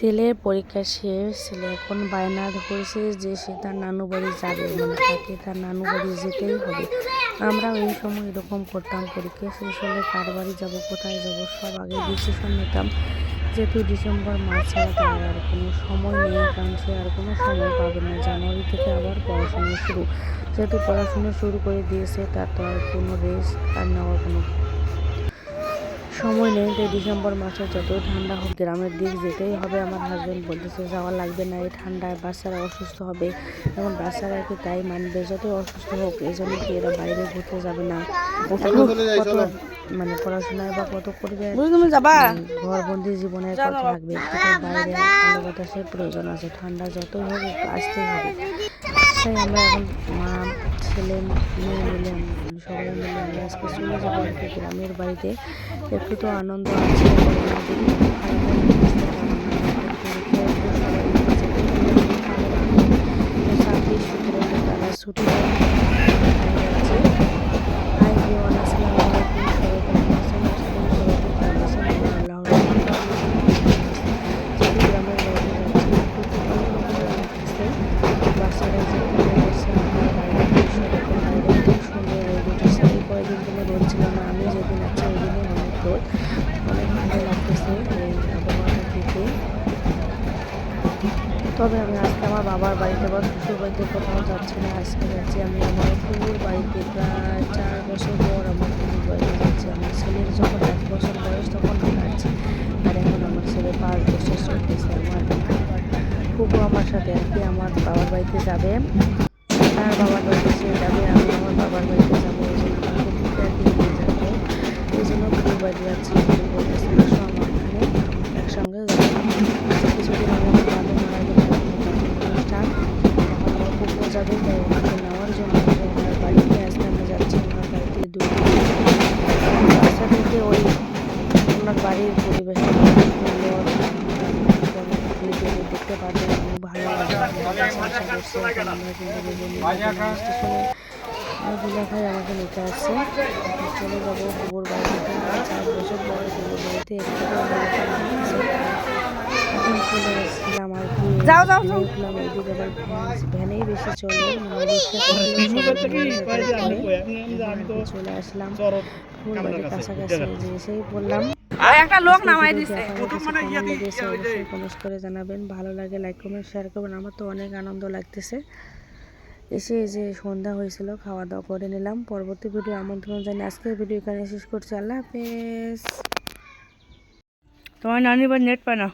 ছেলের পরীক্ষা শেষ। ছেলে এখন বায়না ধরেছে যে সে তার নানু বাড়ি যাবে, মানে তাকে তার নানু বাড়ি যেতেই হবে। আমরাও এই সময় এরকম করতাম, পরীক্ষা শেষ হলে কার বাড়ি যাব, কোথায় যাব সব আগে ডিসিশন নিতাম। যেহেতু ডিসেম্বর মাস ছাড়া তার আর কোনো সময় নেই, কারণ সে আর কোনো সময় পাবে না। জানুয়ারি থেকে আবার পড়াশোনা শুরু, যেহেতু পড়াশোনা শুরু করে দিয়েছে তার তো আর কোনো রেস্ট আর নেওয়ার কোনো সময় নেই। তাই ডিসেম্বর মাসে যতই ঠান্ডা হোক গ্রামের দিক যেতেই হবে। আমার হাজব্যান্ড বলতেছে যাওয়া লাগবে না, এই ঠান্ডায় বাচ্চারা অসুস্থ হবে। এখন বাচ্চারা কি তাই মানবে? যতই অসুস্থ হোক, এই জন্য কি এরা বাইরে ঘুরতে যাবে না? কত মানে পড়াশোনায় বা কত করবে, ঘরবন্দি জীবনের কত থাকবে, বাইরে আলো বাতাসের প্রয়োজন আছে। ঠান্ডা যতই হোক একটু আসতেই হবে। তাই আমরা এখন মা ছেলে মেয়ে মিলে সবাই মিলে আমরা আজকে চলে যাবো আর কি গ্রামের বাড়িতে। একটু তো আনন্দ আছে, ছুটি তবে আমি আজকে আমার বাবার বাড়িতে বা শ্বশুর বাড়িতে কোথাও যাচ্ছি না। আজকে যাচ্ছি আমি আমার ফুপুর বাড়িতে। প্রায় 4 বছর পর আমার ফুপুর বাড়িতে যাচ্ছি। আমার ছেলের যখন 1 বছর বয়স তখন আমি যাচ্ছি, আর এখন আমার ছেলে 5 বছর চলতেছে। আমার ফুপু আমার সাথে আর কি আমার বাবার বাড়িতে যাবে, তার বাবার বাড়িতে সে যাবে, আমি আমার বাবার বাড়িতে যাবো। এই জন্য আমার ফুপুকে আর কি নিয়ে যাবো, এই জন্য ফুপুর বাড়ি যাচ্ছি। ফুপু বলতেছে আসো আমার এখানে একসঙ্গে যাবো। কিছুদিন আমি আমার দাদু মারা গেলে অনুষ্ঠান, তখন আমার ফুপু যাবে, তাই ওনাকে নেওয়ার জন্য ওনার বাড়িতে আজকে আমরা যাচ্ছি। ওনার বাড়িতে বাচ্চাদেরকে ওই ওনার বাড়ির পরিবেশটা খুব সুন্দর, দেখতে পারবেন, খুব ভালো লাগে। আমরা কিন্তু দুলাভাই আমাকে নিতে আসছে, চলে যাবো ফুপুর বাড়িতে। 4 বছর পরে ফুপুর বাড়িতে এখন চলে এসেছিলাম আর কি। উঠলাম এদিকে, আবার ভ্যানেই বেশি চলে, চলে আসলাম ফুপুর বাড়ির কাছাকাছি। যে এসেই বললাম একটা লোক নামাই দিছে। অবশ্যই কমেন্ট করে জানাবেন, ভালো লাগে লাইক কমেন্ট শেয়ার করবেন। আমার তো অনেক আনন্দ লাগতেছে। এসে যে সন্ধ্যা হয়েছিল, খাওয়া দাওয়া করে নিলাম। পরবর্তী ভিডিও আমন্ত্রণ জানিয়ে আজকের ভিডিও এখানে শেষ করছি। আল্লাহ হাফেজ। তোমার নানি বাড়ি নেট পায় না।